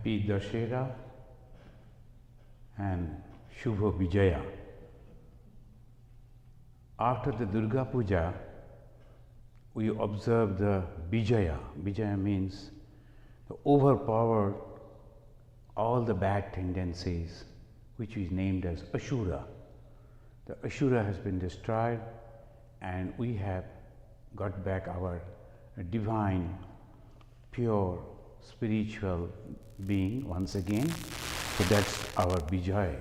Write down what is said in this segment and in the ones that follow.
Happy Dashera and Shubha Vijaya. After the Durga Puja, we observe the Vijaya. Vijaya means to overpower all the bad tendencies, which is named as Ashura. The Ashura has been destroyed and we have got back our divine, pure, spiritual being once again. So that's our Vijaya.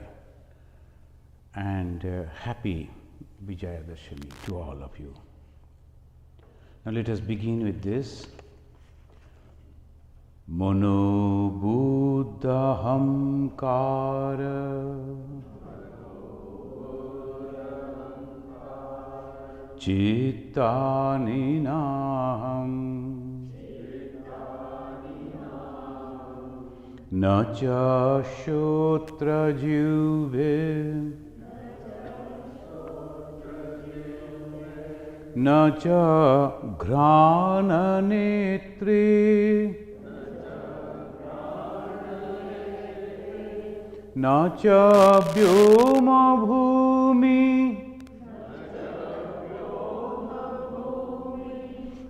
And happy Vijaya Dashami to all of you. Now let us begin with this. Mano Buddha Hamkara Chittani Naham Nacha Shotra Jyuve Nacha Ghrana Netri Nacha Vyoma Bhumi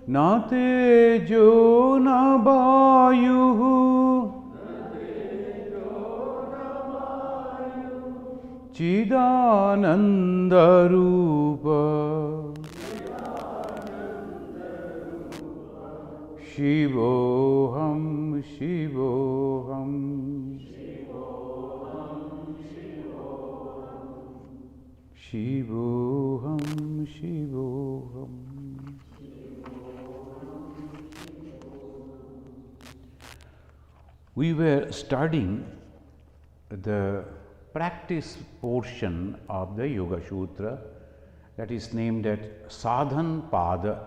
Na Tejo Na Vayuhu Chidananda Rupa Shivoham Shivoham Shivoham Shivoham. We were studying the practice portion of the Yoga Sutra that is named at Sadhan Pada.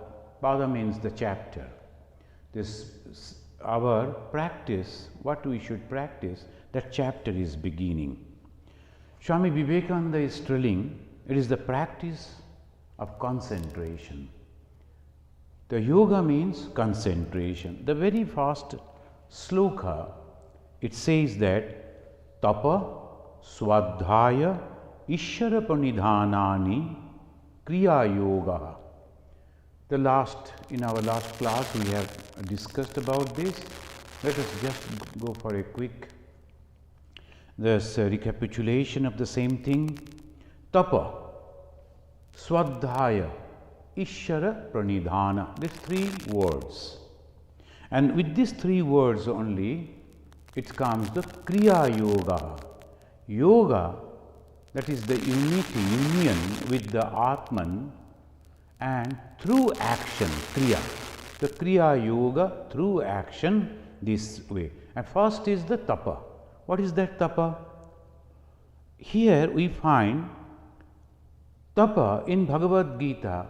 Pada means the chapter. This our practice, what we should practice, that chapter is beginning. Swami Vivekananda is telling it is the practice of concentration. The yoga means concentration. The very first sloka, it says that tapa swadhyaya ishara pranidhanani kriya yoga. In our last class we have discussed about this. Let us just go for a quick recapitulation of the same thing. Tapa, swadhyaya, ishara pranidhana. These three words. And with these three words only, it comes the kriya yoga. Yoga, that is the union with the Atman, and through action, kriya. The kriya yoga through action this way. And first is the tapa. What is that tapa? Here we find tapa in Bhagavad Gita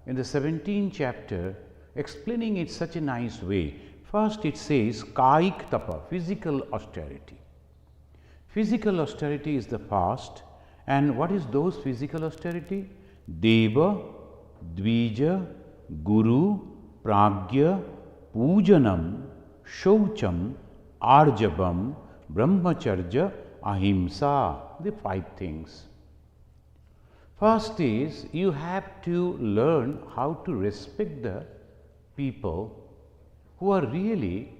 in the 17th chapter, explaining it such a nice way. First it says kaik tapa, physical austerity. Physical austerity is the first. And what is those physical austerity? Deva, Dvija, Guru, Pragya, Pujanam, Shaucham, Arjavam, Brahmacharya, Ahimsa, the 5 things. First is you have to learn how to respect the people who are really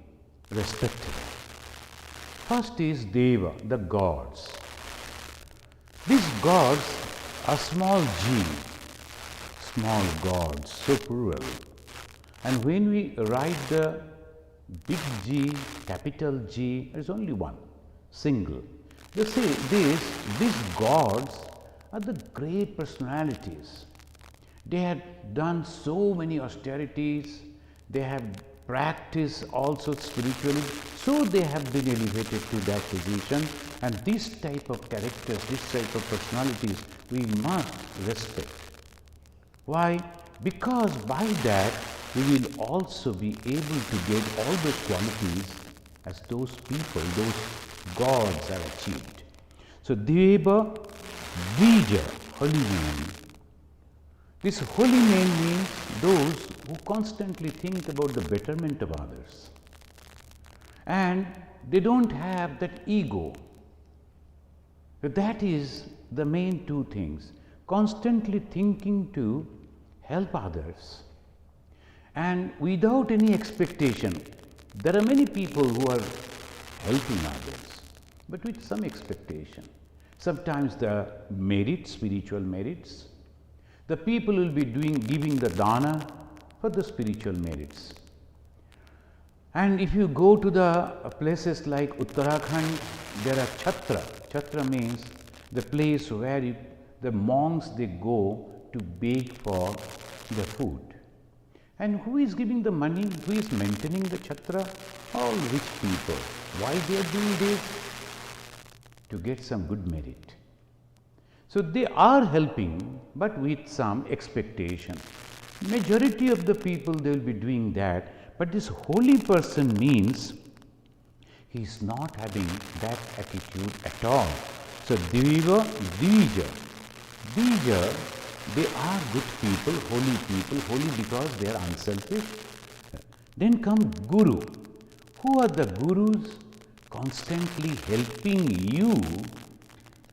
respectable. First is Deva, the gods. These gods are small g, small gods, so plural. And when we write the big G, capital G, there is only one, single. They say these gods are the great personalities. They have done so many austerities, they have practiced also spiritually, so they have been elevated to that position. And this type of characters, this type of personalities, we must respect. Why? Because by that we will also be able to get all those qualities as those people, those gods are achieved. So Deva, Dvija, holy name. This holy name means those who constantly think about the betterment of others. and they don't have that ego. That is the main two things. Constantly thinking to help others and without any expectation. There are many people who are helping others, but with some expectation. Sometimes the merits, spiritual merits. The people will be giving the dana for the spiritual merits. And if you go to the places like Uttarakhand, there are chhatra. Chhatra means the place where the monks they go to beg for the food. And who is giving the money? Who is maintaining the chhatra? All rich people. Why they are doing this? To get some good merit. So they are helping, but with some expectation. Majority of the people they will be doing that, but this holy person means he is not having that attitude at all. So Diva, Dvija. Dvija, they are good people, holy because they are unselfish. Then come Guru. Who are the Gurus? Constantly helping you,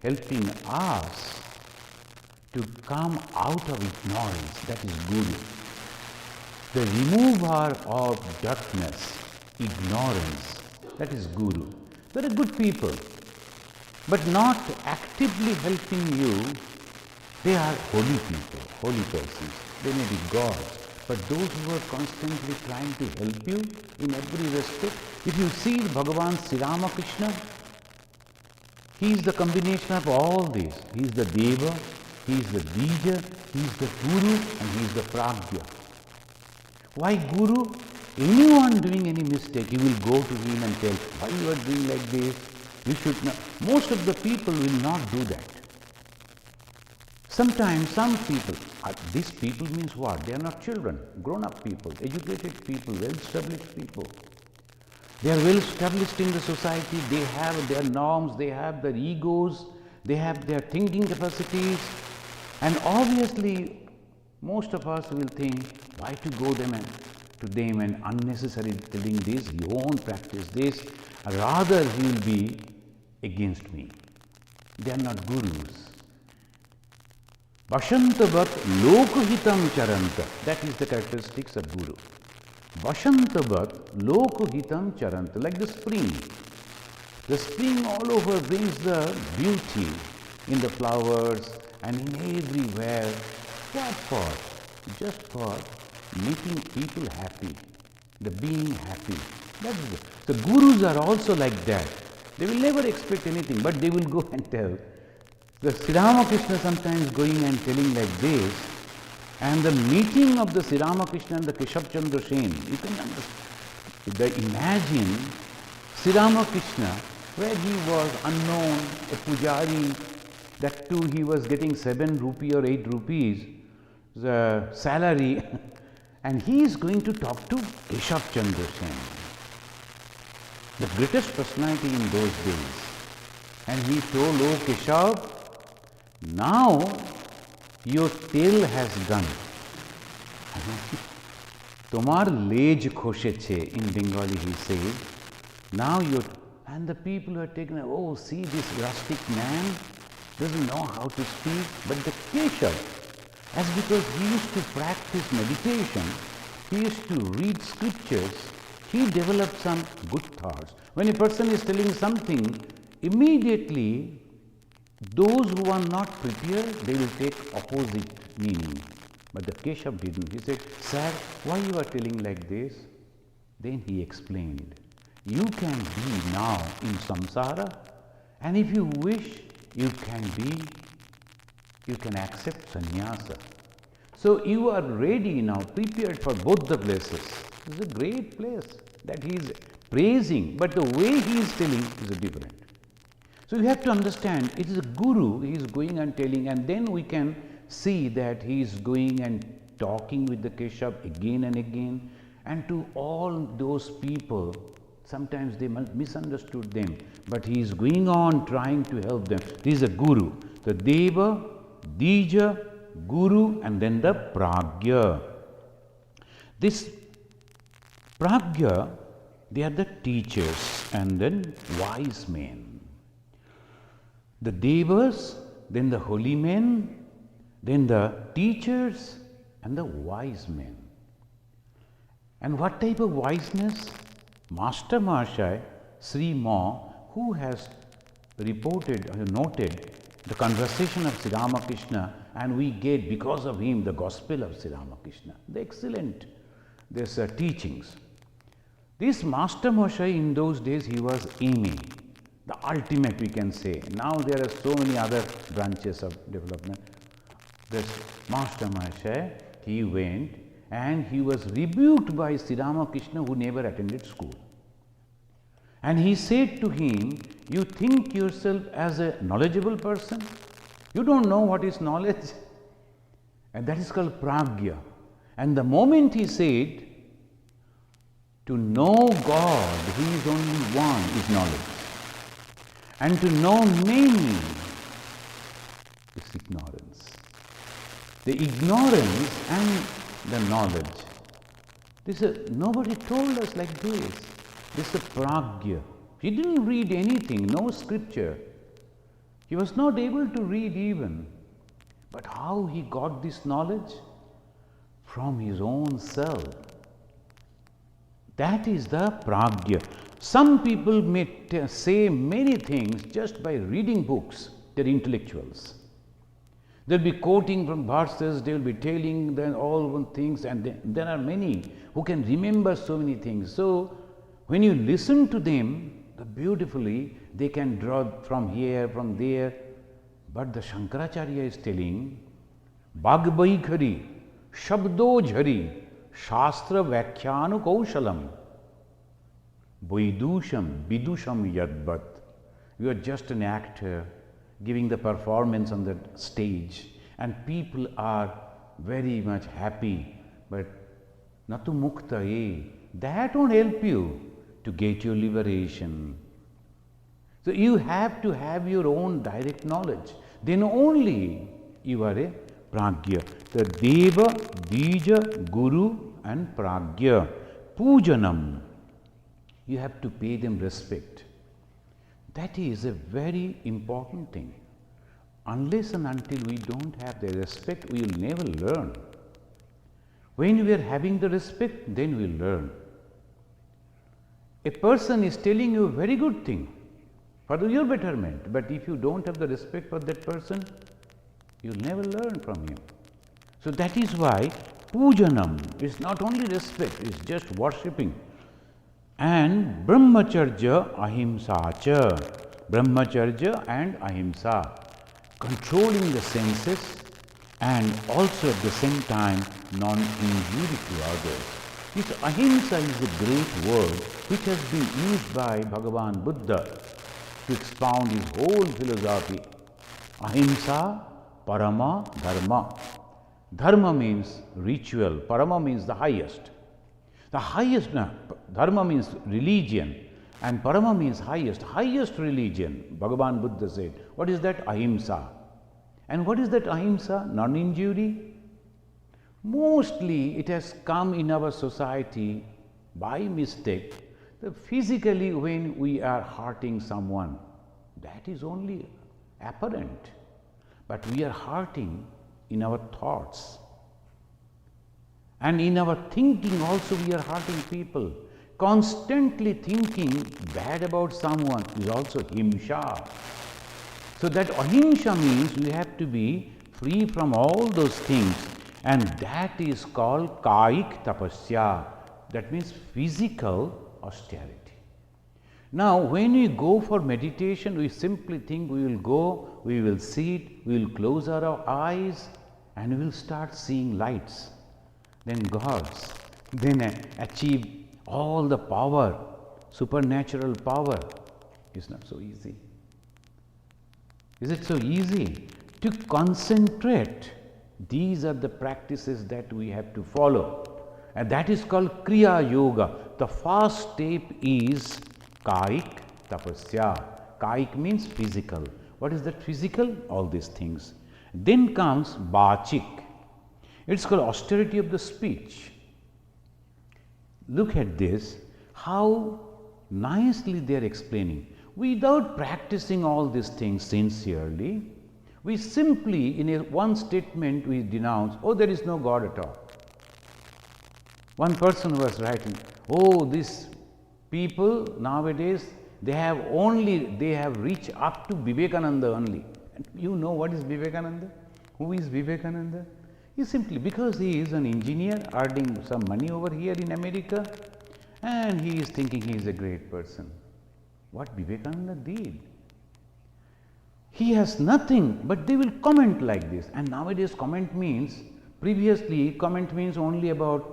helping us to come out of ignorance. That is Guru. The remover of darkness, ignorance. That is Guru. There are good people, but not actively helping you. They are holy people, holy persons. They may be gods, but those who are constantly trying to help you in every respect. If you see Bhagavan Sri Ramakrishna, he is the combination of all these. He is the Deva, he is the Dvija, he is the Guru, and he is the Pragya. Why Guru? Anyone doing any mistake, you will go to him and tell, why you are doing like this? You should not. Most of the people will not do that. Sometimes some people, these people means what? They are not children, grown-up people, educated people, well-established people. They are well established in the society, they have their norms, they have their egos, they have their thinking capacities, and obviously most of us will think, why to go to them and unnecessarily telling this, you won't practice this, rather he will be against me. They are not gurus. Vashantavat lokahitam charanta. That is the characteristics of Guru. Vashantavat lokahitam charanta. Like the spring. The spring all over brings the beauty in the flowers and in everywhere. What for? Just for making people happy. The being happy. That is it. The Gurus are also like that. They will never expect anything, but they will go and tell. The Sri Ramakrishna sometimes going and telling like this, and the meeting of the Sri Ramakrishna and the Keshav Chandra Sen, you can understand. Imagine Sri Ramakrishna, where he was unknown, a pujari, that too he was getting 7 rupee or 8 rupees, the salary, and he is going to talk to Keshav Chandra Sen, the greatest personality in those days. And he told, oh Keshav, now your tail has gone. Tomar lej khosheche, in Bengali he said. Now and the people are taken, oh, see this rustic man doesn't know how to speak. But the Keshav, as because he used to practice meditation, he used to read scriptures, he developed some good thoughts. When a person is telling something, immediately those who are not prepared, they will take opposite meaning. But the Keshav didn't. He said, sir, why you are telling like this? Then he explained, you can be now in samsara, and if you wish, you can accept sannyasa. So you are ready now, prepared for both the places. This is a great place that he is praising, but the way he is telling is different. So you have to understand, it is a Guru, he is going and telling, and then we can see that he is going and talking with the Keshav again and again, and to all those people, sometimes they misunderstood them, but he is going on trying to help them. This is a Guru, the Deva, Dija, Guru, and then the Pragya. This Pragya They are the teachers and then wise men. The devas, then the holy men, then the teachers and the wise men. And what type of wiseness? Master Mahashaya Sri Ma, who has reported or noted the conversation of Sri Ramakrishna, and we get because of him the gospel of Sri Ramakrishna, the excellent teachings. This Master Mahashaya, in those days, he was Amy, the ultimate, we can say. Now there are so many other branches of development. This Master Mahashaya, he went and he was rebuked by Sri Ramakrishna, who never attended school. And he said to him, you think yourself as a knowledgeable person? You don't know what is knowledge. And that is called pragya. And the moment he said, to know God, He is only one, is knowledge. And to know many is ignorance. The ignorance and the knowledge. Nobody told us like this. This is a pragya. He didn't read anything, no scripture. He was not able to read even. But how he got this knowledge? From his own self. That is the pragya. Some people may say many things just by reading books. They're intellectuals. They'll be quoting from verses, they'll be telling them all things, and there are many who can remember so many things. So, when you listen to them, beautifully, they can draw from here, from there. But the Shankaracharya is telling, Bhagavaikhari, Shabdojhari, Shastra Vakhyanu Kaushalam, Vaidusham, Vidusham Yadvat. You are just an actor giving the performance on the stage, and people are very much happy, but Natu Mukta, that won't help you to get your liberation. So you have to have your own direct knowledge. Then only you are a pragya. The Deva, Bija, Guru and pragya. Pujanam. You have to pay them respect. That is a very important thing. Unless and until we don't have the respect, we will never learn. When we are having the respect, then we will learn. A person is telling you a very good thing for your betterment, but if you don't have the respect for that person, you will never learn from him. So that is why pujanam is not only respect, it is just worshipping. And brahmacharya ahimsa, brahmacharya and ahimsa, controlling the senses and also at the same time non-injury to others. This ahimsa is a great word which has been used by Bhagavan Buddha to expound his whole philosophy. Ahimsa, parama, dharma. Dharma means ritual, parama means the highest. The highest, dharma means religion and parama means highest. Highest religion, Bhagavan Buddha said. What is that? Ahimsa. And what is that ahimsa? Non-injury. Mostly it has come in our society by mistake. Physically when we are hurting someone, that is only apparent. But we are hurting in our thoughts. And in our thinking also we are hurting people. Constantly thinking bad about someone is also himsa. So that ahimsa means we have to be free from all those things, and that is called kaik tapasya. That means physical austerity. Now, when we go for meditation, we simply think we will go, we will sit, we will close our eyes and we will start seeing lights, then gods, then achieve all the power, supernatural power. It's not so easy. Is it so easy? To concentrate, these are the practices that we have to follow, and that is called Kriya Yoga. The first step is Kaik Tapasya. Kaik means physical. What is that physical? All these things. Then comes Bachik. It's called austerity of the speech. Look at this. how nicely they are explaining. Without practicing all these things sincerely, we simply, in one statement, we denounce, oh, there is no God at all. One person was writing, oh, these people nowadays, they have reached up to Vivekananda only. And you know what is Vivekananda? Who is Vivekananda? He simply, because he is an engineer earning some money over here in America, and he is thinking he is a great person. What Vivekananda did? He has nothing, but they will comment like this. And nowadays comment means, previously comment means only about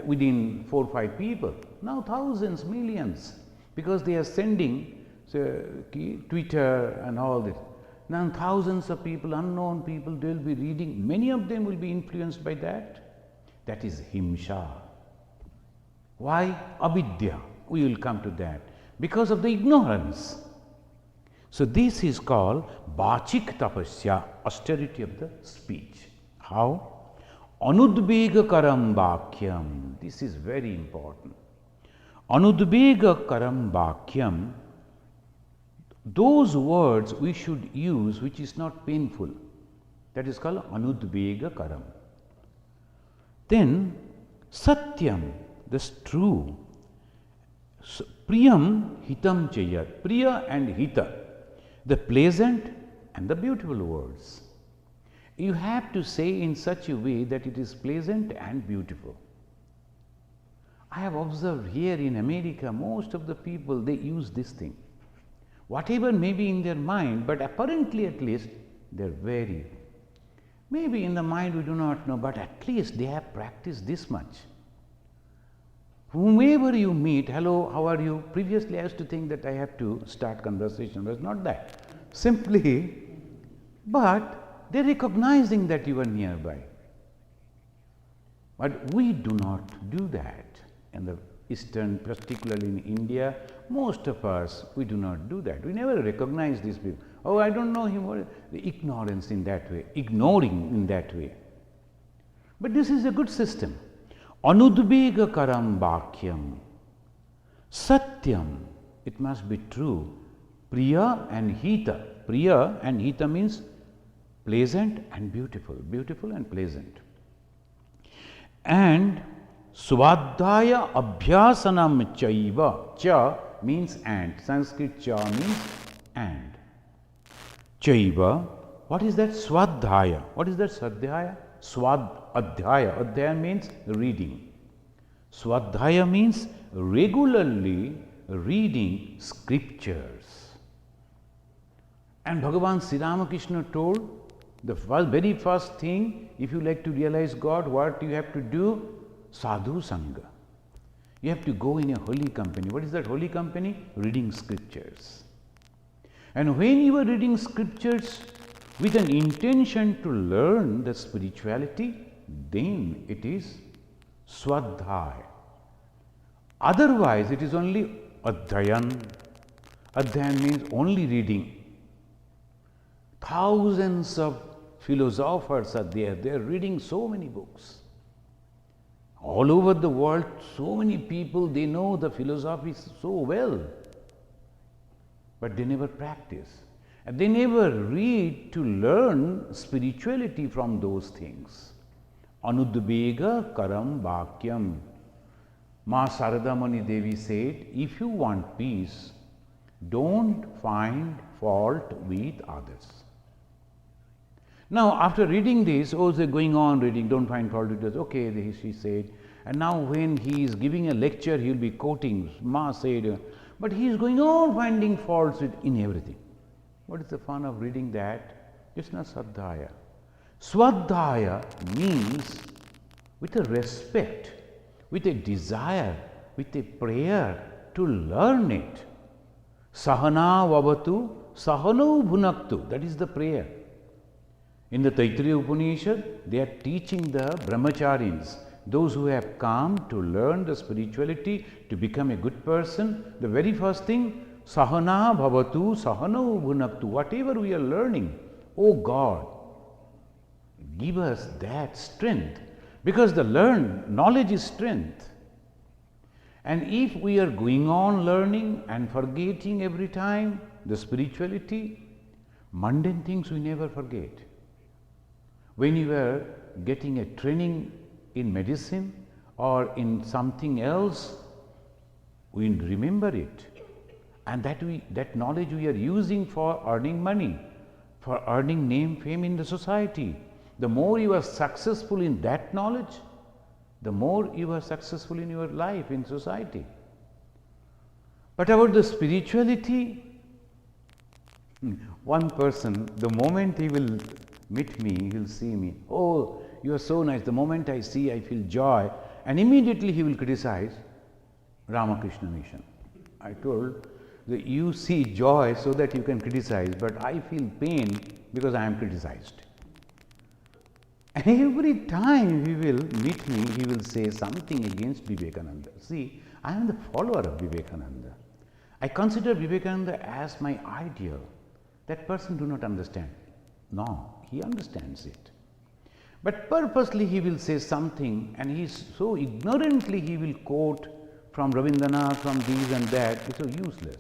within 4 or 5 people. Now thousands, millions, because they are sending Twitter and all this. Now thousands of people, unknown people, they will be reading. Many of them will be influenced by that. That is himsa. Why? Avidya. We will come to that. Because of the ignorance. So this is called Bachik Tapasya, austerity of the speech. How? Anudbegakaram Bhakyam. This is very important. Anudbegakaram Bhakyam, those words we should use which is not painful. That is called Anudbegakaram. Then Satyam, this true. Priyam Hitam Chayat. Priya and Hita, the pleasant and the beautiful words. You have to say in such a way that it is pleasant and beautiful. I have observed here in America, most of the people, they use this thing. Whatever may be in their mind, but apparently at least they are very. Maybe in the mind we do not know, but at least they have practiced this much. Whomever you meet, hello, how are you? Previously I used to think that I have to start conversation, but it's not that. Simply, but they are recognizing that you are nearby. But we do not do that. In the Eastern, particularly in India, most of us, we do not do that. We never recognize these people. Oh, I don't know him. Or the ignorance in that way, ignoring in that way. But this is a good system. Anudbegakaram Bhakyam. Satyam, it must be true. Priya and Hita. Priya and Hita means pleasant and beautiful. Beautiful and pleasant. And Svadhyaya Abhyasanam Chaiva. Cha means and. Sanskrit cha means and. Chaiva. What is that? Swadhyaya. What is that Swadhyaya? Swadhyaya. Adhyaya means reading. Swadhyaya means regularly reading scriptures. And Bhagavan Sri Ramakrishna told the very first thing, if you like to realize God, what you have to do? Sadhu Sangha. You have to go in a holy company. What is that holy company? Reading scriptures. And when you are reading scriptures with an intention to learn the spirituality, then it is Swadhyaya. Otherwise, it is only Adhyayan. Adhyayan means only reading. Thousands of philosophers are there. They are reading so many books. All over the world, so many people, they know the philosophy so well. But they never practice. And they never read to learn spirituality from those things. Anudbega Karam Bhakyam. Ma Saradamani Devi said, if you want peace, don't find fault with others. Now, after reading this, oh, they're going on reading, don't find fault with others. Okay, she said. And now when he is giving a lecture, he will be quoting, Ma said, but he is going on finding faults in everything. What is the fun of reading that? It's not Swadhyaya. Swadhyaya means with a respect, with a desire, with a prayer to learn it. Sahana vavatu, sahano bhunaktu. That is the prayer. In the Taittiriya Upanishad, they are teaching the brahmacharis, those who have come to learn the spirituality, to become a good person. The very first thing, Sahana bhavatu, sahano bhunaktu. Whatever we are learning, oh God, give us that strength. Because the knowledge is strength. And if we are going on learning and forgetting every time the spirituality, mundane things we never forget. When you are getting a training in medicine or in something else, we remember it. And that knowledge we are using for earning money, for earning name, fame in the society. The more you are successful in that knowledge, the more you are successful in your life, in society. But about the spirituality, one person, the moment he will meet me, he will see me, oh, you are so nice. The moment I see, I feel joy. And immediately he will criticize Ramakrishna Mission. I told that you see joy so that you can criticize, but I feel pain because I am criticized. And every time he will meet me, he will say something against Vivekananda. See, I am the follower of Vivekananda. I consider Vivekananda as my ideal. That person do not understand. No, he understands it. But purposely he will say something, and he is so ignorantly he will quote from Rabindranath, from these and that. It's so useless.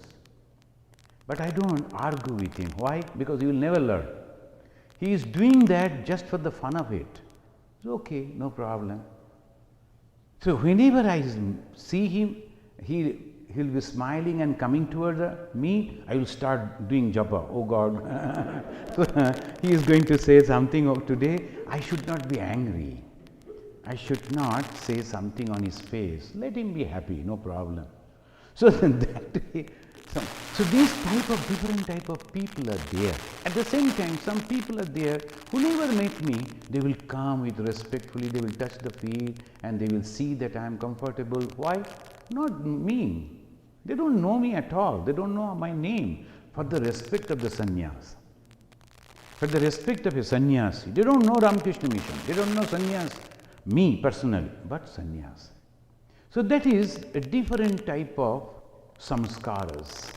But I don't argue with him. Why? Because he will never learn. He is doing that just for the fun of it. It's okay, no problem. So whenever I see him, he'll be smiling and coming towards me. I will start doing japa. Oh God, so, he is going to say something of today. I should not be angry. I should not say something on his face. Let him be happy, no problem. So that way, so these different type of people are there. At the same time, some people are there who never met me. They will come with respectfully, they will touch the feet and they will see that I am comfortable. Why? Not me. They don't know me at all. They don't know my name. For the respect of the sannyas. For the respect of a sannyasi. They don't know Ramakrishna Mission. They don't know sannyas, me personally, but sannyas. So that is a different type of samskaras.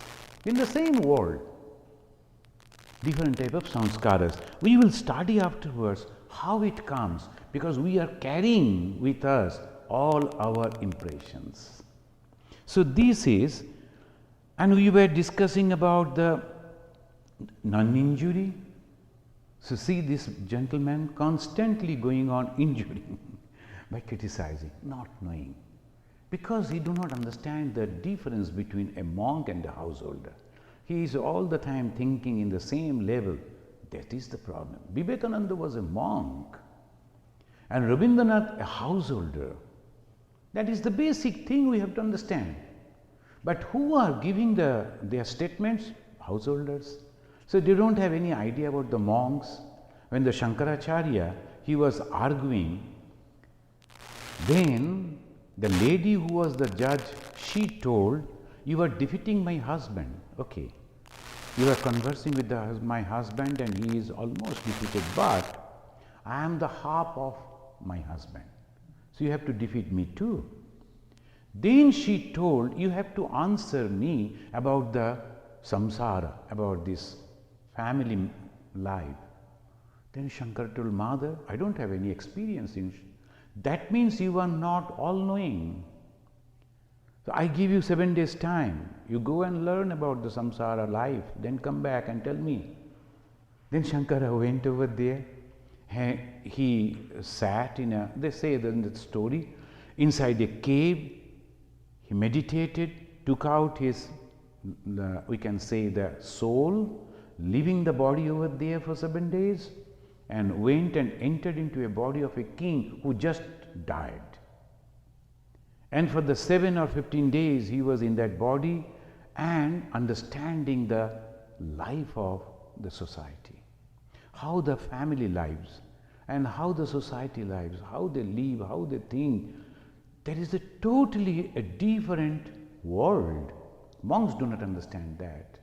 In the same world, different type of samskaras. We will study afterwards how it comes, because we are carrying with us all our impressions. So this is, and we were discussing about the non-injury. So see this gentleman constantly going on injuring by criticizing, not knowing. Because he do not understand the difference between a monk and a householder. He is all the time thinking in the same level. That is the problem. Vivekananda was a monk and Rabindranath a householder. That is the basic thing we have to understand. But who are giving their statements? Householders. So they don't have any idea about the monks. When the Shankaracharya, he was arguing, then the lady who was the judge, she told, you are defeating my husband. Okay, you are conversing with my husband and he is almost defeated, but I am the half of my husband. So you have to defeat me too. Then she told, you have to answer me about the samsara, about this family life. Then Shankar told, Mother, I don't have any experience in that means you are not all-knowing. So I give you 7 days time. You go and learn about the samsara life, then come back and tell me. Then Shankara went over there. He sat in a, they say in the story, inside a cave. He meditated, took out his, we can say the soul, leaving the body over there for 7 days. And went and entered into a body of a king who just died. And for the 7 or 15 days he was in that body and understanding the life of the society, how the family lives and how the society lives, how they live, how they think. There is a totally a different world. Monks do not understand that.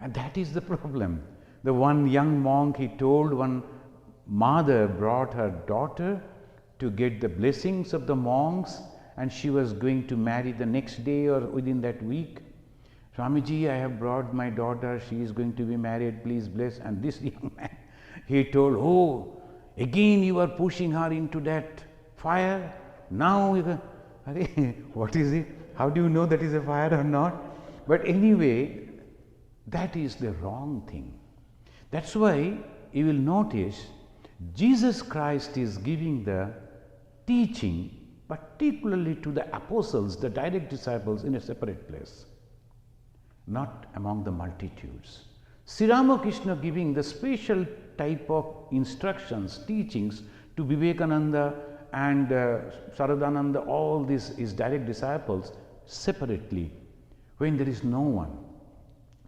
And that is the problem. The one young monk, he told, one mother brought her daughter to get the blessings of the monks, and she was going to marry the next day or within that week. Swamiji, I have brought my daughter, she is going to be married, please bless. And this young man, he told, oh, again you are pushing her into that fire. Now, What is it? How do you know that is a fire or not? But anyway, that is the wrong thing. That's why you will notice Jesus Christ is giving the teaching particularly to the apostles, the direct disciples, in a separate place, not among the multitudes. Sri Ramakrishna giving the special type of instructions, teachings to Vivekananda and Saradananda, all these his direct disciples separately, when there is no one,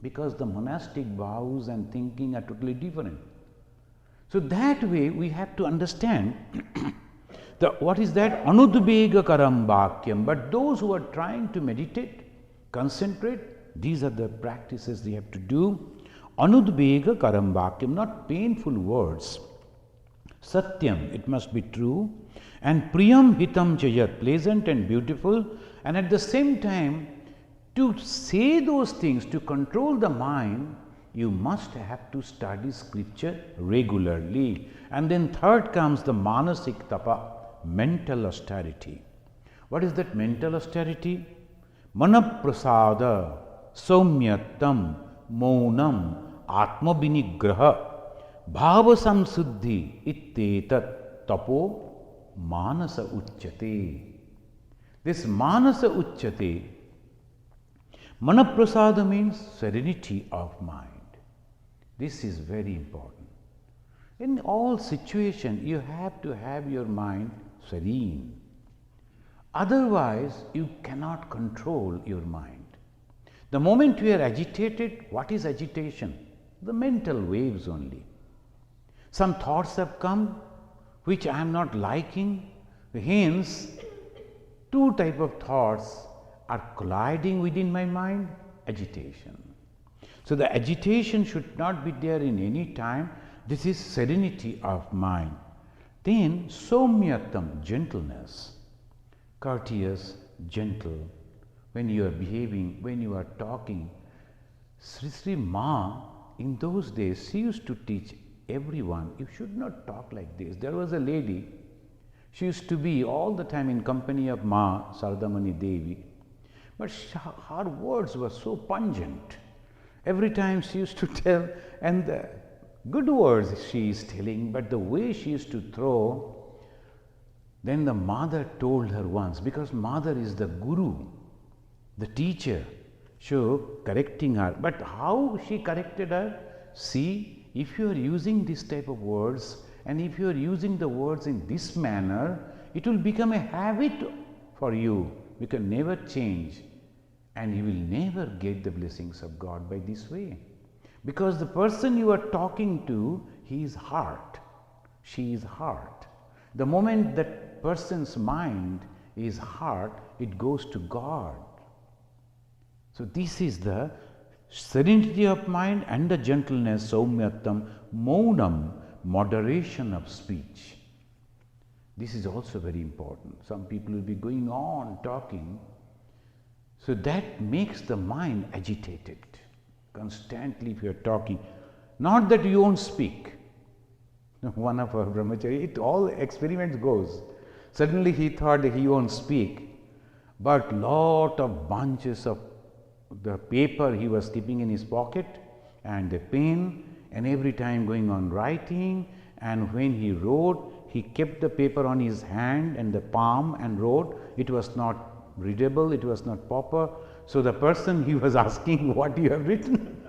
because the monastic vows and thinking are totally different. So that way we have to understand what is that? Anudvega karam bhakyam. But those who are trying to meditate, concentrate, these are the practices they have to do. Anudvega karam bhakyam, not painful words. Satyam, it must be true. And priyam hitam chayat, pleasant and beautiful. And at the same time, to say those things, to control the mind, you must have to study scripture regularly. And then third comes the manasik tapa, mental austerity. What is that mental austerity? Manaprasada, saumyatam, maunam, atma vinigraha, bhava samsuddhi, ittetat tapo manasa uchyate. This manasa uchyate, manaprasada means serenity of mind. This is very important. In all situations, you have to have your mind serene. Otherwise, you cannot control your mind. The moment you are agitated, what is agitation? The mental waves only. Some thoughts have come which I am not liking. Hence, two types of thoughts are colliding within my mind, agitation. So the agitation should not be there in any time. This is serenity of mind. Then somyatam, gentleness, courteous, gentle, when you are behaving, when you are talking. Sri Ma, in those days, she used to teach everyone, you should not talk like this. There was a lady, she used to be all the time in company of Ma, Sardamani Devi, but her words were so pungent. Every time she used to tell, and the good words she is telling, but the way she used to throw. Then the mother told her once, because mother is the guru, the teacher, so correcting her. But how she corrected her? See, if you are using this type of words, and if you are using the words in this manner, it will become a habit for you. You can never change, and you will never get the blessings of God by this way. Because the person you are talking to, he is heart, she is heart. The moment that person's mind is heart, it goes to God. So this is the serenity of mind and the gentleness, saumyatam, maunam, moderation of speech. This is also very important. Some people will be going on talking, so that makes the mind agitated. Constantly if you are talking, not that you won't speak. One of our brahmachari, it all experiments goes. Suddenly he thought that he won't speak, but lot of bunches of the paper he was keeping in his pocket and the pen, and every time going on writing, and when he wrote, he kept the paper on his hand and the palm and wrote. It was not readable, it was not proper. So the person he was asking, what you have written?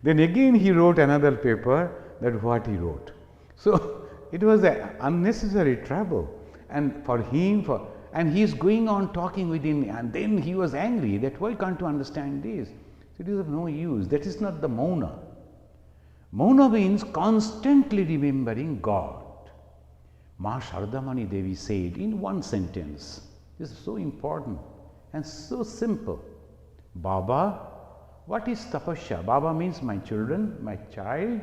Then again he wrote another paper, that what he wrote. So it was an unnecessary trouble, and for him, and he is going on talking with him, and then he was angry that why can't you understand this? So it is of no use. That is not the mauna. Mauna means constantly remembering God. Ma Shardamani Devi said in one sentence, this is so important and so simple. Baba, what is tapasya? Baba means my children, my child.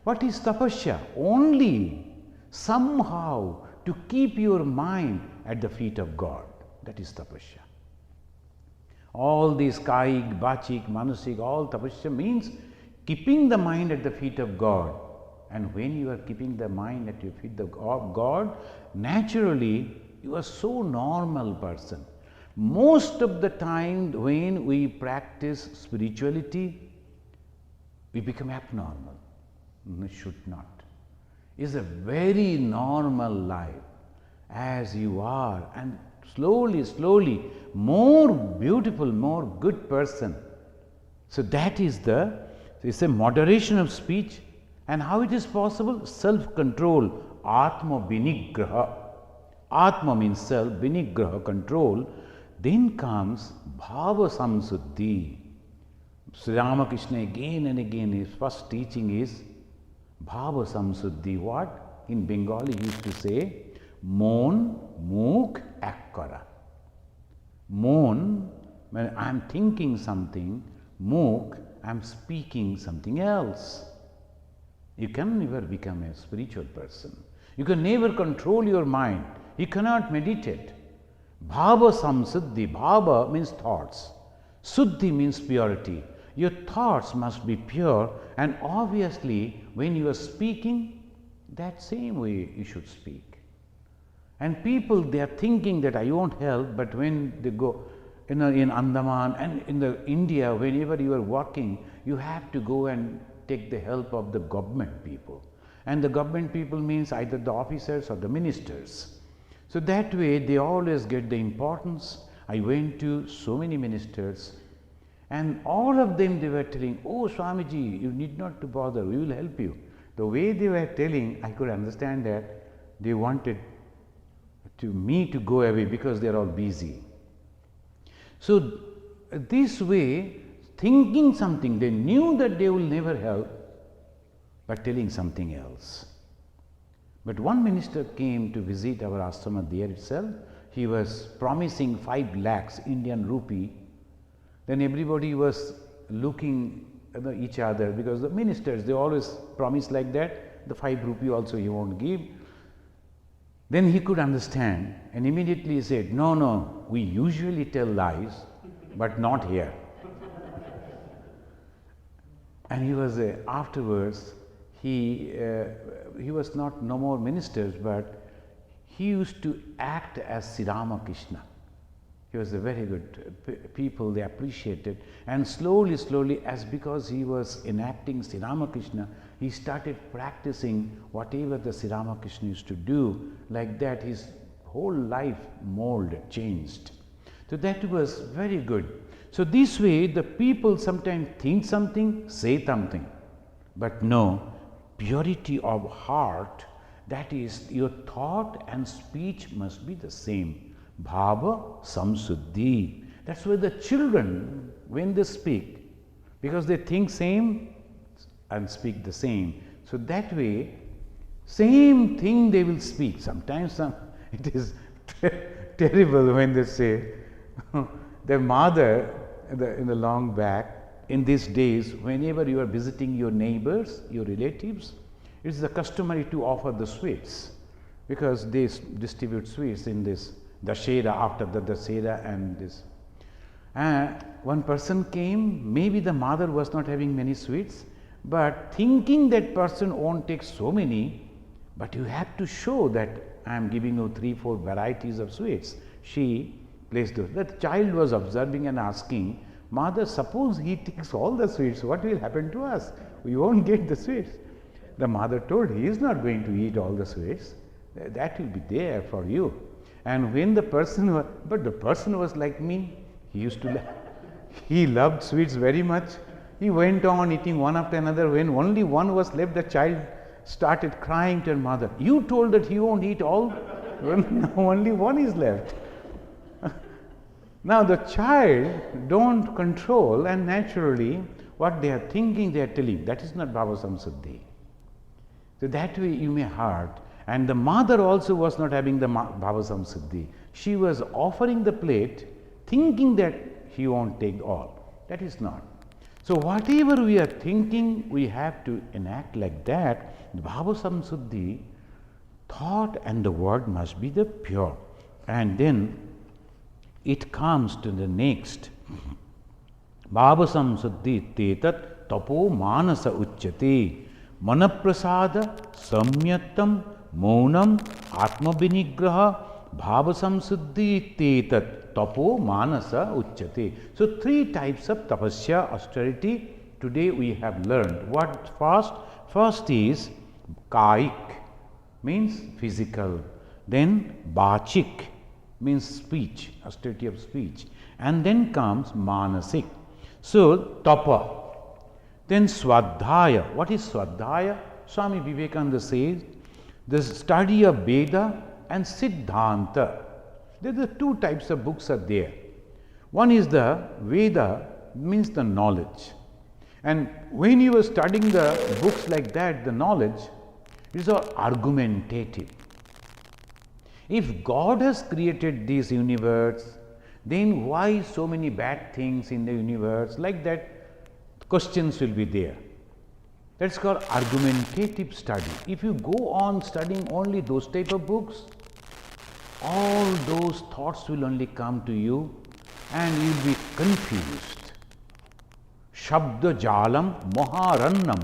What is tapasya? Only somehow to keep your mind at the feet of God. That is tapasya. All these kaik, bachik, manasik, all tapasya means keeping the mind at the feet of God. And when you are keeping the mind at your feet of God, naturally You are so normal person. Most of the time when we practice spirituality, we become abnormal. We should not. It's a very normal life as you are, and slowly, more beautiful, more good person. So that is it's a moderation of speech. And how it is possible? Self-control, Atma Vinigraha. Atma means self, Vinigraha, control. Then comes Bhava Samsuddhi. Sri Ramakrishna again and again, his first teaching is Bhava Samsuddhi. What? In Bengali he used to say, Mon Mukh Akkara. Mon, when I am thinking something, Mukh, I am speaking something else. You can never become a spiritual person. You can never control your mind. You cannot meditate. Bhava Samsuddhi. Bhava means thoughts. Suddhi means purity. Your thoughts must be pure, and obviously when you are speaking, that same way you should speak. And people, they are thinking that I won't help, but when they go in Andaman and in India, whenever you are working, you have to go and take the help of the government people. And the government people means either the officers or the ministers. So that way they always get the importance. I went to so many ministers, and all of them they were telling, oh Swamiji, you need not to bother, we will help you. The way they were telling, I could understand that they wanted me to go away because they are all busy. So this way, thinking something, they knew that they will never help, but telling something else. But one minister came to visit our ashrama there itself. He was promising 5 lakhs Indian rupee. Then everybody was looking at each other, because the ministers, they always promise like that, the 5 rupee also he won't give. Then he could understand, and immediately he said, no, we usually tell lies, but not here. And he was afterwards, he was no more ministers, but he used to act as Sri Ramakrishna. He was a very good people, they appreciated. And slowly, as because he was enacting Sri Ramakrishna, he started practicing whatever the Sri Ramakrishna used to do. Like that, his whole life mold changed. So that was very good. So this way, the people sometimes think something, say something, but no, purity of heart, that is, your thought and speech must be the same. Bhava Samsuddhi. That's why the children, when they speak, because they think same and speak the same. So that way, same thing they will speak. Sometimes it is terrible when they say, their mother, in the long back, in these days, whenever you are visiting your neighbors, your relatives, it is the customary to offer the sweets, because they distribute sweets in this Dashera, after the Dashera and this. One person came, maybe the mother was not having many sweets, but thinking that person won't take so many, but you have to show that I am giving you 3-4 varieties of sweets. She placed those. That child was observing and asking, Mother, suppose he takes all the sweets, what will happen to us? We won't get the sweets. The mother told, he is not going to eat all the sweets, that will be there for you. And when the person was like me, he loved sweets very much. He went on eating one after another. When only one was left, the child started crying to her mother. You told that he won't eat all, now only one is left. Now the child don't control, and naturally what they are thinking they are telling. That is not Bhava Samsuddhi. So that way you may hurt. And the mother also was not having the Bhava Samsuddhi. She was offering the plate thinking that he won't take all. That is not. So whatever we are thinking, we have to enact like that. Bhava Samsuddhi, thought and the word must be the pure. And then it comes to the next. Bhava Samsuddhi tetat tapo manasa uchyate. Manaprasada samyatam maunam atma vinigraha bhava samsuddhi tetat tapo manasa uchyate. So three types of tapasya, austerity, today we have learned. What first? First is kaik, means physical. Then bachik, means speech, austerity of speech. And then comes manasik. So tapa. Then swadhyaya. What is swadhyaya? Swami Vivekananda says, the study of Veda and Siddhanta. There are two types of books are there. One is the Veda, means the knowledge. And when you are studying the books like that, the knowledge is all argumentative. If God has created this universe, then why so many bad things in the universe? Like that, questions will be there. That's called argumentative study. If you go on studying only those type of books, all those thoughts will only come to you and you will be confused. Shabda jalam maharannam.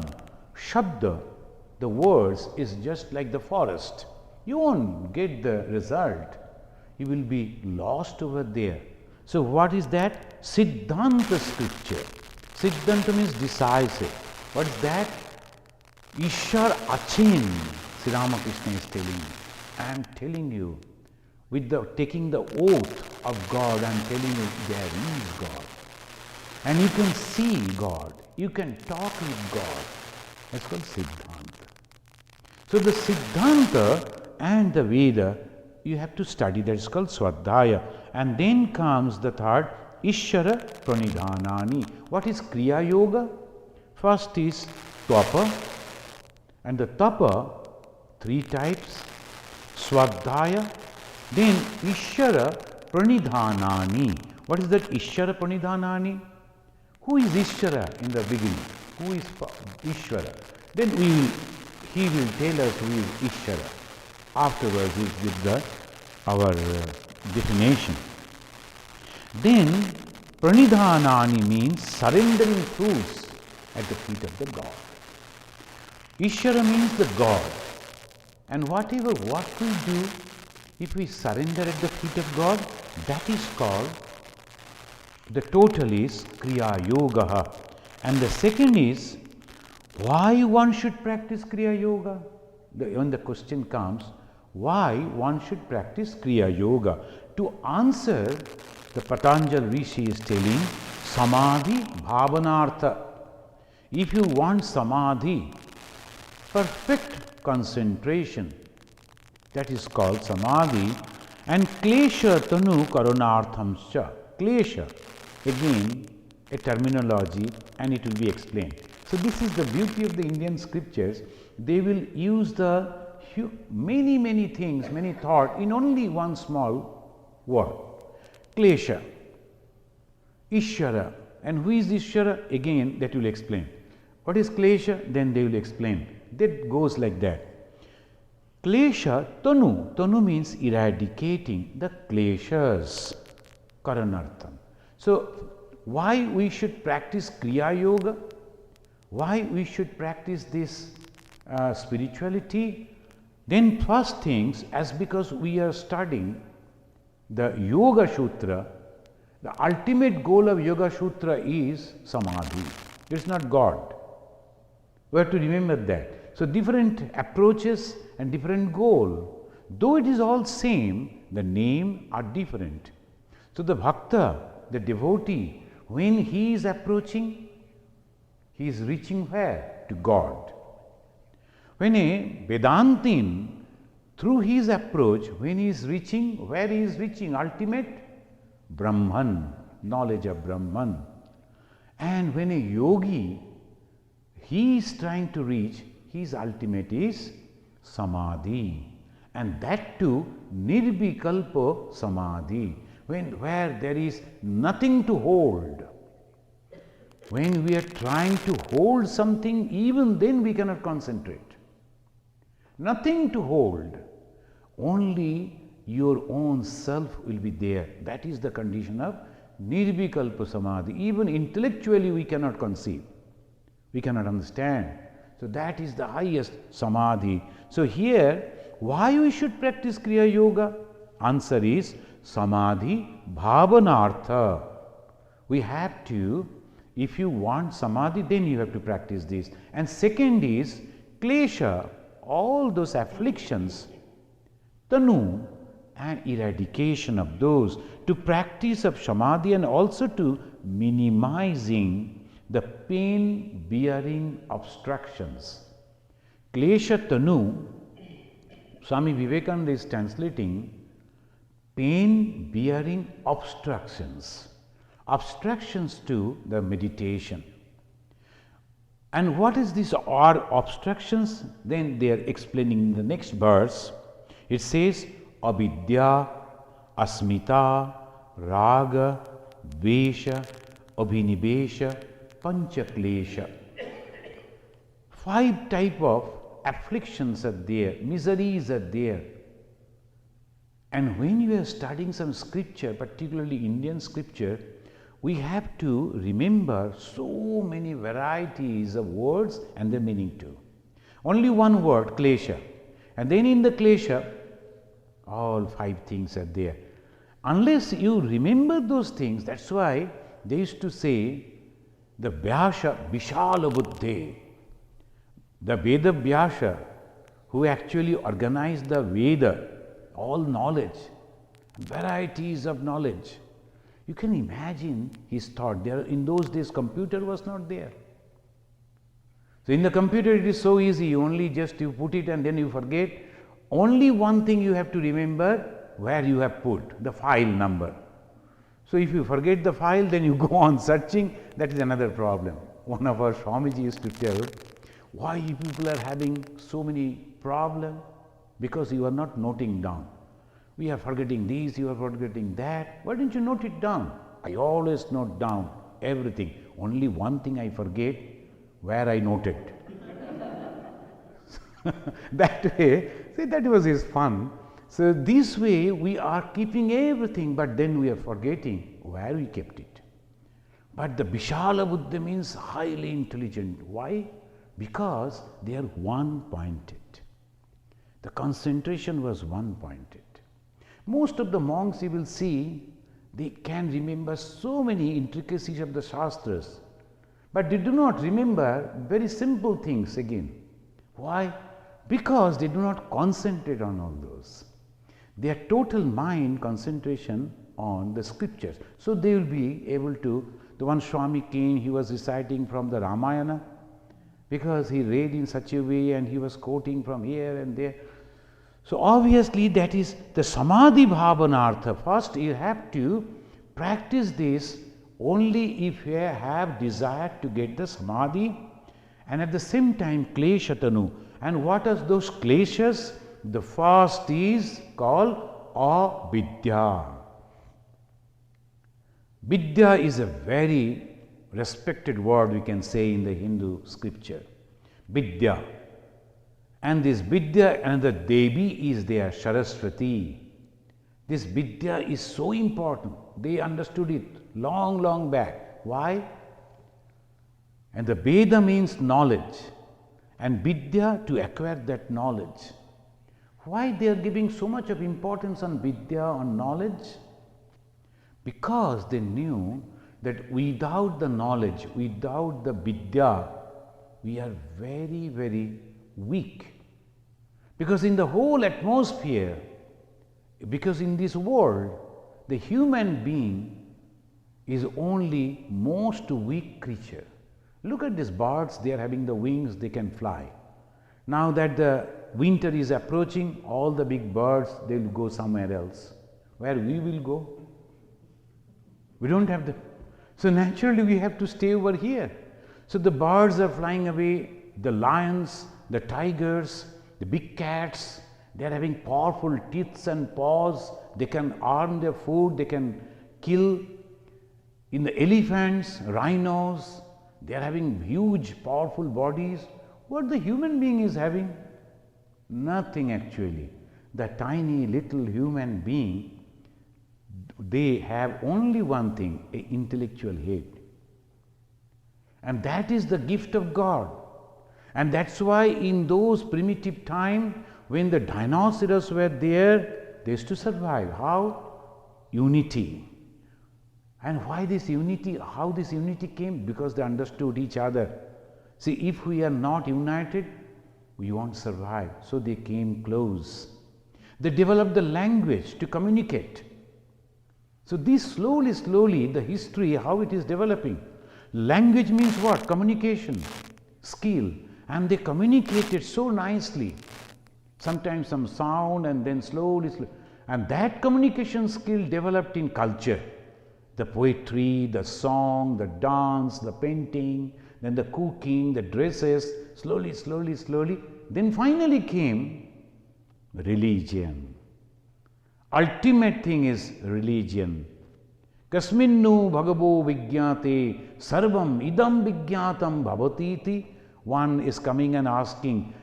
Shabda, the words, is just like the forest. You won't get the result. You will be lost over there. So what is that? Siddhanta scripture. Siddhanta means decisive. What is that? Ishar Achin, Sri Ramakrishna is telling you. I am telling you, with the taking the oath of God, I am telling you there is God. And you can see God, you can talk with God. That's called Siddhanta. So the Siddhanta and the Veda, you have to study, that is called Swadhyaya. And then comes the third, Ishara Pranidhanani. What is Kriya Yoga? First is Tapa. And the Tapa, three types, Swadhyaya, then Ishara Pranidhanani. What is that Ishara Pranidhanani? Who is Ishara in the beginning? Who is Ishvara? Then he will tell us who is Ishvara. Afterwards, we will give our definition. Then Pranidhanani means surrendering fruits at the feet of the God. Ishvara means the God. And whatever what we do, if we surrender at the feet of God, that is called, the total is Kriya Yoga. And the second is, why one should practice Kriya Yoga? When the question comes, why one should practice Kriya Yoga? To answer, the Patanjali Rishi is telling, Samadhi Bhavanartha. If you want Samadhi, perfect concentration, that is called Samadhi. And Klesha Tanu Karunarthamscha. Klesha, again a terminology, and it will be explained. So this is the beauty of the Indian scriptures. They will use the many things, many thought in only one small word. Klesha, Ishvara. And who is Ishvara? Again, that will explain. What is Klesha? Then they will explain. That goes like that. Klesha Tanu. Tanu means eradicating the kleshas. Karanartham. So, why we should practice Kriya Yoga? Why we should practice this spirituality? Then first things, as because we are studying the Yoga Sutra, the ultimate goal of Yoga Sutra is Samadhi. It is not God. We have to remember that. So different approaches and different goal. Though it is all same, the name are different. So the Bhakta, the devotee, when he is approaching, he is reaching where? To God. When a Vedantin, through his approach, when he is reaching, where he is reaching? Ultimate Brahman, knowledge of Brahman. And when a yogi, he is trying to reach, his ultimate is Samadhi. And that too, Nirvikalpa Samadhi, where there is nothing to hold. When we are trying to hold something, even then we cannot concentrate. Nothing to hold. Only your own self will be there. That is the condition of Nirvikalpa Samadhi. Even intellectually we cannot conceive. We cannot understand. So that is the highest Samadhi. So here, why we should practice Kriya Yoga? Answer is Samadhi Bhavanartha. We have to, if you want Samadhi, then you have to practice this. And second is Klesha, all those afflictions, Tanu, and eradication of those, to practice of Samadhi and also to minimizing the pain bearing obstructions. Klesha Tanu, Swami Vivekananda is translating pain bearing obstructions, obstructions to the meditation. And what is this are obstructions? Then they are explaining in the next verse. It says avidya, asmita, raga, vesha, abhinivesha, panchaklesha. 5 type of afflictions are there, miseries are there. And when you are studying some scripture, particularly Indian scripture, we have to remember so many varieties of words and their meaning too. Only one word, klesha. And then in the klesha, all 5 things are there. Unless you remember those things, that's why they used to say the Vyasa Vishala Buddhe. The Veda Vyasa, who actually organized the Veda, all knowledge, varieties of knowledge. You can imagine his thought. There, in those days, computer was not there. So in the computer, it is so easy. You only just you put it and then you forget. Only one thing you have to remember, where you have put the file number. So if you forget the file, then you go on searching. That is another problem. One of our Swamiji used to tell, why people are having so many problems? Because you are not noting down. We are forgetting this, you are forgetting that. Why don't you note it down? I always note down everything. Only one thing I forget, where I noted. That way, see, that was his fun. So this way we are keeping everything, but then we are forgetting where we kept it. But the Vishala Buddha means highly intelligent. Why? Because they are one-pointed. The concentration was one-pointed. Most of the monks you will see, they can remember so many intricacies of the Shastras, but they do not remember very simple things again. Why? Because they do not concentrate on all those. Their total mind concentration on the scriptures. So they will be able to, the one Swami came, he was reciting from the Ramayana, because he read in such a way and he was quoting from here and there. So obviously that is the Samadhi Bhavanartha. First you have to practice this only if you have desire to get the Samadhi, and at the same time Kleshatanu. And what are those kleshas? The first is called avidya. Vidya is a very respected word, we can say, in the Hindu scripture. Vidya. And this Vidya, another Devi is there, Saraswati. This Vidya is so important. They understood it long, long back. Why? And the Veda means knowledge, and Vidya to acquire that knowledge. Why they are giving so much of importance on Vidya, on knowledge? Because they knew that without the knowledge, without the Vidya, we are very, very weak. Because in the whole atmosphere, because in this world, the human being is only most weak creature. Look at these birds, they are having the wings, they can fly. Now that the winter is approaching, all the big birds, they will go somewhere else. Where we will go? We don't have the... So naturally we have to stay over here. So the birds are flying away, the lions, the tigers, the big cats, they are having powerful teeth and paws, they can earn their food, they can kill. In the elephants, rhinos, they are having huge powerful bodies. What the human being is having? Nothing actually. The tiny little human being, they have only one thing, an intellectual head. And that is the gift of God. And that's why in those primitive times, when the dinosaurs were there, They used to survive. How? Unity. And why this unity? How this unity came? Because they understood each other. See, if we are not united, we won't survive. So they came close. They developed the language to communicate. So this slowly, the history, how it is developing. Language means what? Communication, skill. And they communicated so nicely. Sometimes some sound and then slowly. And that communication skill developed in culture. The poetry, the song, the dance, the painting, then the cooking, the dresses, slowly. Then finally came religion. Ultimate thing is religion. Kasminnu bhagavo vigyate sarvam idam vigyatam bhavatiti. One is coming and asking,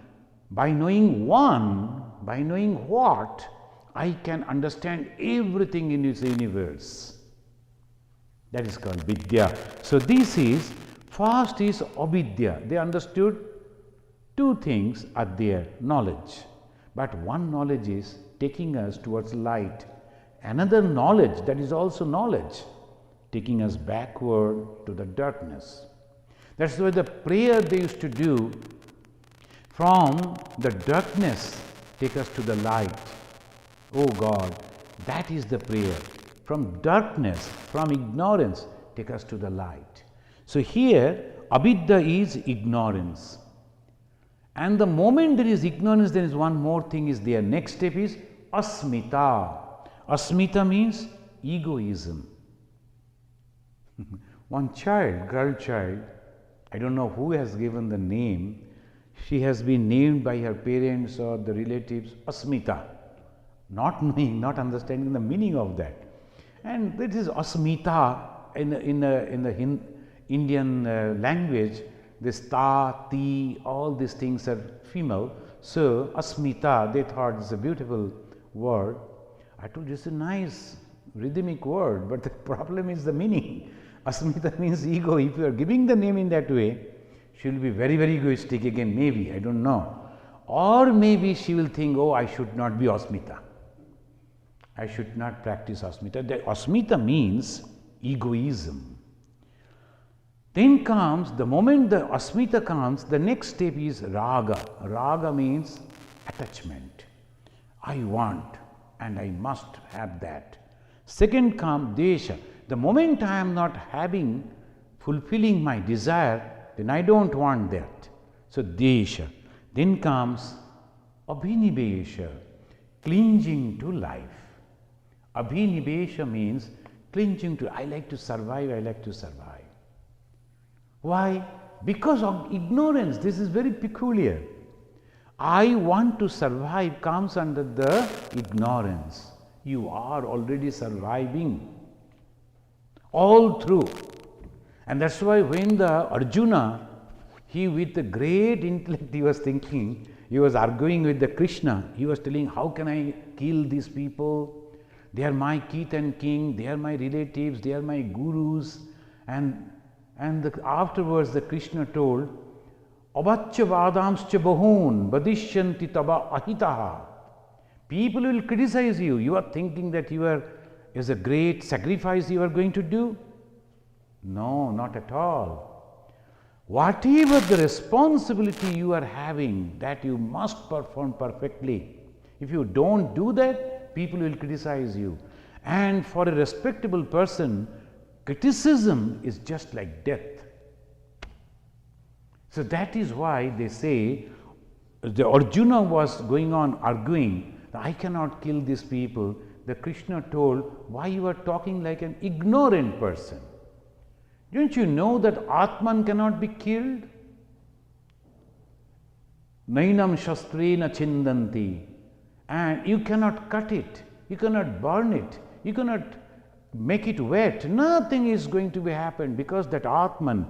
by knowing one, by knowing what, I can understand everything in this universe. That is called vidya. So this is, first is avidya. They understood two things are there, knowledge. But one knowledge is taking us towards light. Another knowledge, that is also knowledge, taking us backward to the darkness. That's why the prayer they used to do, from the darkness, take us to the light. Oh God, that is the prayer. From darkness, from ignorance, take us to the light. So here, avidya is ignorance. And the moment there is ignorance, there is one more thing is there. Next step is asmita. Asmita means egoism. One child, girl child, I don't know who has given the name, she has been named by her parents or the relatives Asmita, not knowing, not understanding the meaning of that. And this is Asmita in the Indian language, this ta, ti, all these things are female. So Asmita, they thought it's a beautiful word. I told you it's a nice rhythmic word, but the problem is the meaning. Asmita means ego. If you are giving the name in that way, she will be very, very egoistic again, maybe, I don't know. Or maybe she will think, oh, I should not be Asmita. I should not practice Asmita. The Asmita means egoism. Then comes, the moment the Asmita comes, the next step is Raga. Raga means attachment. I want and I must have that. Second comes Desha. The moment I am not having, fulfilling my desire, then I don't want that. So Desha. Then comes Abhinivesha, clinging to life. Abhinivesha means clinging to, I like to survive, I like to survive. Why? Because of ignorance. This is very peculiar. I want to survive comes under the ignorance. You are already surviving all through. And that's why when the Arjuna, he with the great intellect, he was thinking, he was arguing with the Krishna, he was telling, how can I kill these people? They are my kith and king, they are my relatives, they are my gurus. And afterwards the Krishna told, Abhaccha vadamscha bahun vadishyanti tava ahitaha. People will criticize you. You are thinking that is a great sacrifice you are going to do? No, not at all. Whatever the responsibility you are having, that you must perform perfectly. If you don't do that, people will criticize you. And for a respectable person, criticism is just like death. So that is why they say, the Arjuna was going on arguing, I cannot kill these people. The Krishna told, why you are talking like an ignorant person? Don't you know that Atman cannot be killed? Nainam shastrena chindanti. And you cannot cut it, you cannot burn it, you cannot make it wet. Nothing is going to be happen because that Atman.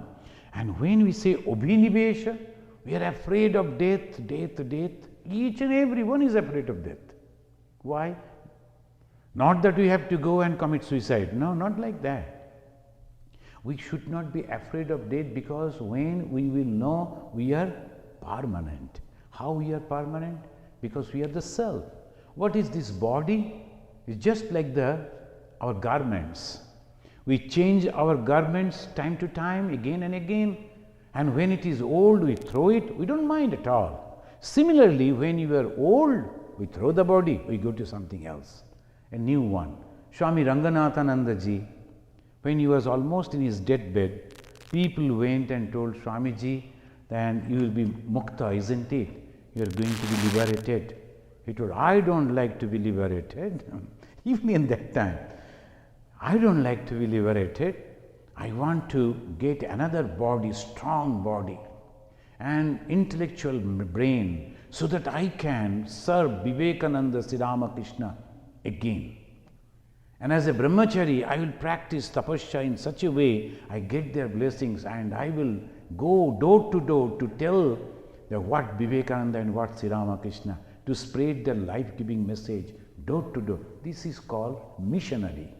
And when we say Abhinivesha, we are afraid of death. Each and every one is afraid of death. Why? Not that we have to go and commit suicide. No, not like that. We should not be afraid of death because when we will know we are permanent. How we are permanent? Because we are the self. What is this body? It's just like our garments. We change our garments time to time, again and again, and when it is old, we throw it. We don't mind at all. Similarly, when you are old, we throw the body, we go to something else, a new one. Swami Ranganathananda ji, when he was almost in his deathbed, people went and told Swamiji, then you will be mukta, isn't it? You are going to be liberated. He told, I don't like to be liberated. Even in that time, I don't like to be liberated. I want to get another body, strong body, and intellectual brain, so that I can serve Vivekananda Sri Ramakrishna again. And as a brahmachari, I will practice tapasya in such a way, I get their blessings, and I will go door to tell what Vivekananda and what Sri Ramakrishna, to spread their life-giving message door to door. This is called missionary.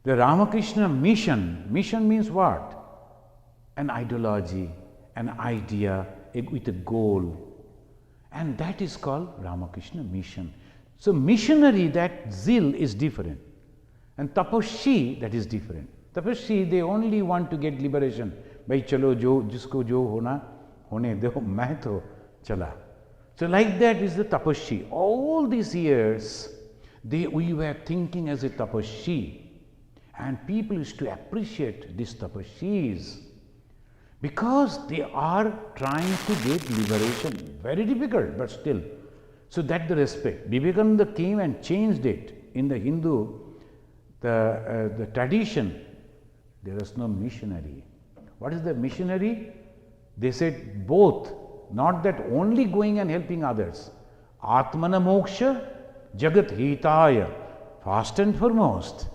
The Ramakrishna mission means what? An ideology, an idea with a goal, and that is called Ramakrishna mission. So missionary, that zeal is different, and tapasya, that is different. Tapasya, they only want to get liberation. Bhai chalo jisko jo hona hone do, main to chala. So like that is the tapasya. All these years, we were thinking as a tapasya, and people used to appreciate these tapasyas because they are trying to get liberation. Very difficult, but still. So that the respect. Vivekananda came and changed it. In the Hindu, the tradition, there is no missionary. What is the missionary? They said both, not that only going and helping others. Atmana moksha, jagat hitaya, first and foremost,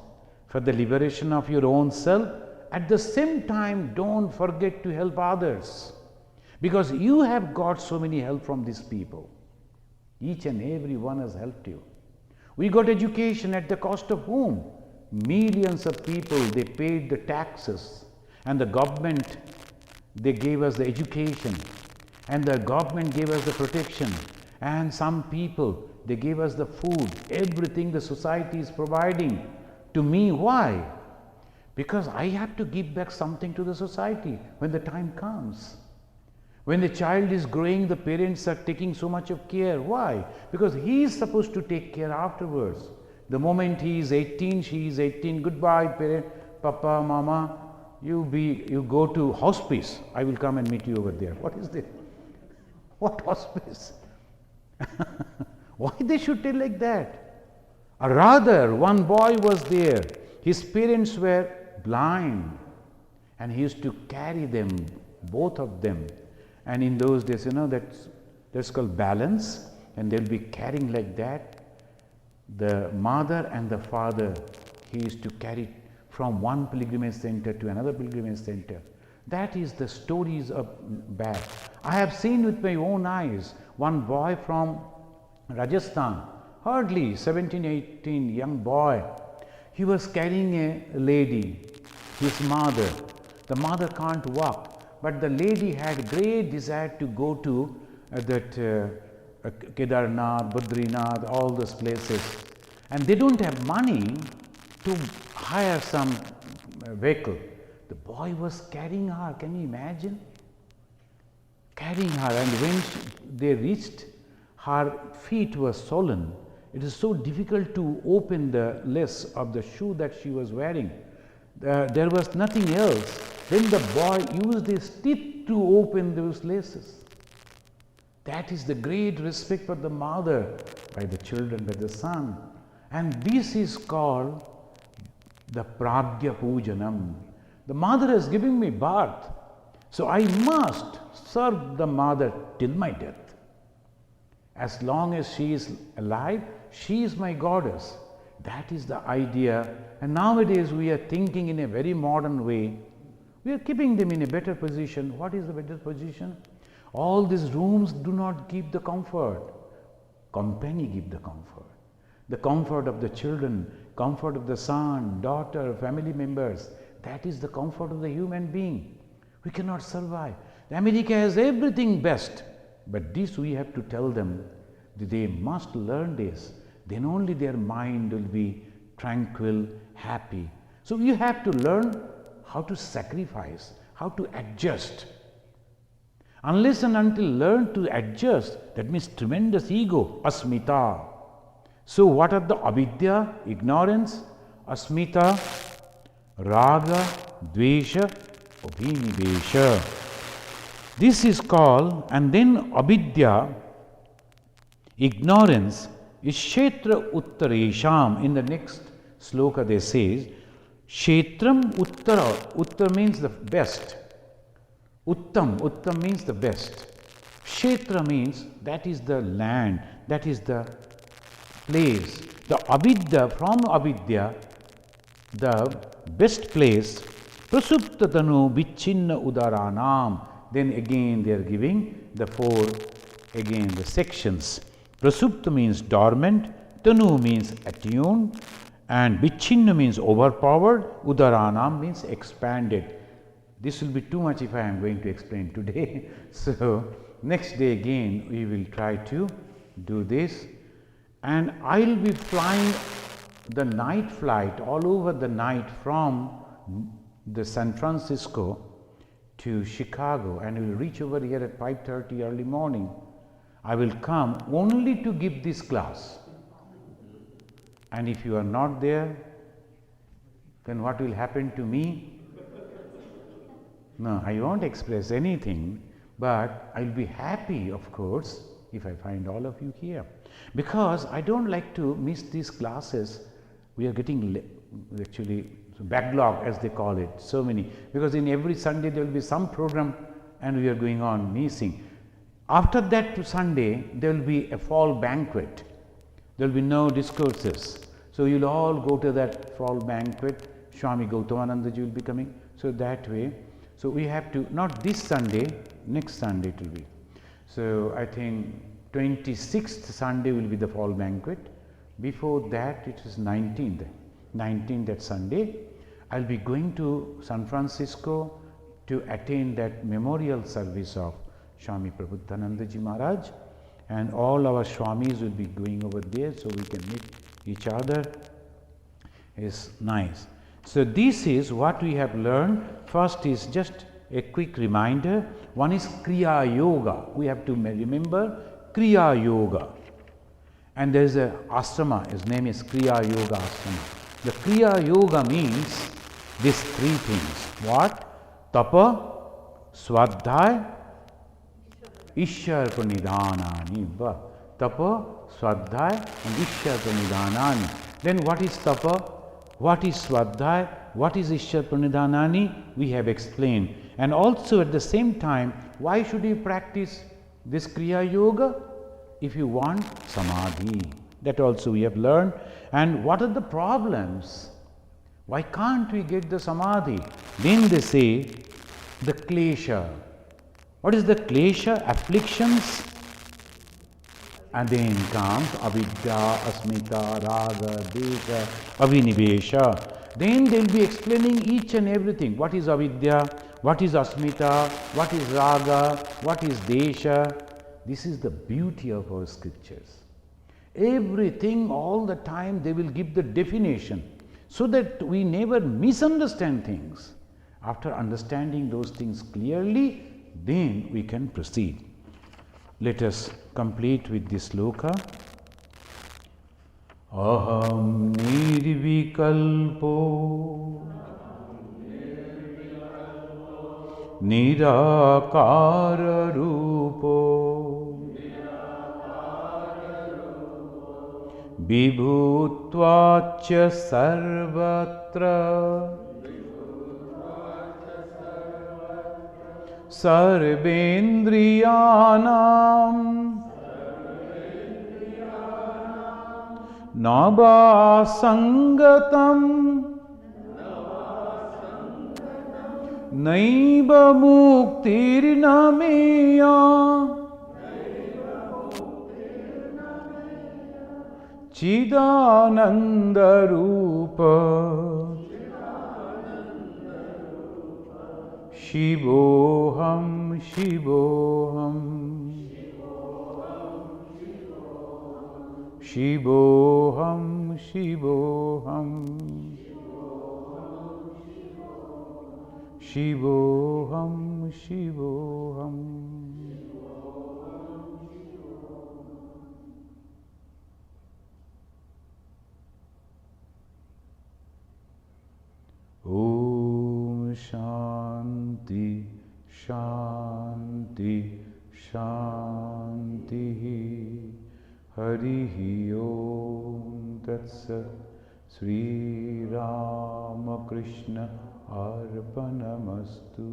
for the liberation of your own self. At the same time, don't forget to help others, because you have got so many help from these people. Each and every one has helped you. We got education at the cost of whom? Millions of people, they paid the taxes, and the government, they gave us the education, and the government gave us the protection, and some people, they gave us the food, everything the society is providing to me. Why? Because I have to give back something to the society when the time comes. When the child is growing, the parents are taking so much of care. Why? Because he is supposed to take care afterwards. The moment he is 18, she is 18, goodbye parent, papa, mama, you go to hospice. I will come and meet you over there. What is this? What hospice? Why they should tell like that? Or rather, one boy was there. His parents were blind, and he used to carry them, both of them. And in those days, that's called balance, and they'll be carrying like that. The mother and the father, he used to carry from one pilgrimage center to another pilgrimage center. That is the stories of back. I have seen with my own eyes one boy from Rajasthan, hardly 17, 18, young boy. He was carrying a lady, his mother. The mother can't walk. But the lady had great desire to go to Kedarnath, Badrinath, all those places. And they don't have money to hire some vehicle. The boy was carrying her, can you imagine? Carrying her, and when they reached, her feet were swollen. It is so difficult to open the lace of the shoe that she was wearing. There was nothing else. Then the boy used his teeth to open those laces. That is the great respect for the mother by the children, by the son. And this is called the Pragya Pujanam. The mother has given me birth, so I must serve the mother till my death. As long as she is alive, she is my goddess. That is the idea. And nowadays we are thinking in a very modern way. We are keeping them in a better position. What is the better position? All these rooms do not give the comfort. Company give the comfort. The comfort of the children, comfort of the son, daughter, family members. That is the comfort of the human being. We cannot survive. America has everything best. But this we have to tell them that they must learn this. then only their mind will be tranquil, happy. So you have to learn how to sacrifice, how to adjust. Unless and until learn to adjust, that means tremendous ego, asmita. So what are the avidya, ignorance, asmita, raga, dvesha, abhinivesha. This is called, and then avidya, ignorance, is kshetra uttaresham. In the next sloka they says, kshetram uttara. Uttara means the best. Uttam means the best. Kshetra means that is the land, that is the place. The avidya, from avidya, the best place, prasuptatanu vichinna udaranam. Then again they are giving the four, again the sections. Prasupta means dormant, tanu means attuned, and vichinna means overpowered, udaranam means expanded. This will be too much if I am going to explain today. So next day again we will try to do this, and I will be flying the night flight all over the night from the San Francisco to Chicago, and we will reach over here at 5:30 early morning. I will come only to give this class, and if you are not there, then what will happen to me? No, I won't express anything, but I will be happy, of course, if I find all of you here, because I don't like to miss these classes. We are getting actually backlog, as they call it, so many, because in every Sunday there will be some program and we are going on missing. After that Sunday there will be a fall banquet. There will be no discourses. So you will all go to that fall banquet. Swami Gautamananda ji will be coming. So that way, so we have to, not this Sunday, next Sunday it will be. So I think 26th Sunday will be the fall banquet. Before that it is 19th that Sunday. I will be going to San Francisco to attend that memorial service of Swami Prabodhananda ji Maharaj, and all our Swamis will be going over there, so we can meet each other. Is nice. So this is what we have learned. First is just a quick reminder. One is Kriya Yoga. We have to remember Kriya Yoga. And there is a ashrama, his name is Kriya Yoga Ashrama. The Kriya Yoga means these three things. What? Tapa, Swadhyaya, Ishwar Pranidhanani. Tapa, Swadhyaya and Ishwar Pranidhanani. Then what is Tapa? What is Swadhyaya? What is Ishwar Pranidhanani? We have explained. And also at the same time, why should you practice this Kriya Yoga? If you want Samadhi. That also we have learned. And what are the problems? Why can't we get the Samadhi? Then they say the klesha. What is the klesha? Afflictions. And then comes avidya, asmita, raga, desha, abhinivesha. Then they will be explaining each and everything. What is avidya? What is asmita? What is raga? What is desha? This is the beauty of our scriptures. Everything, all the time, they will give the definition so that we never misunderstand things. After understanding those things clearly, then we can proceed. Let us complete with this sloka. Aham nirvikalpo nirakara rupo vibhutvacha sarvatra sarvendriyanam navasangatam naiva muktirnameya chidananda rupa shivoham shivoham Shivoham, Shivoham, Shivoham, Shivoham. Om Shanti, Shanti, Shanti. Harihi Om Tat Sat. Sri Ramakrishna Arpanamastu.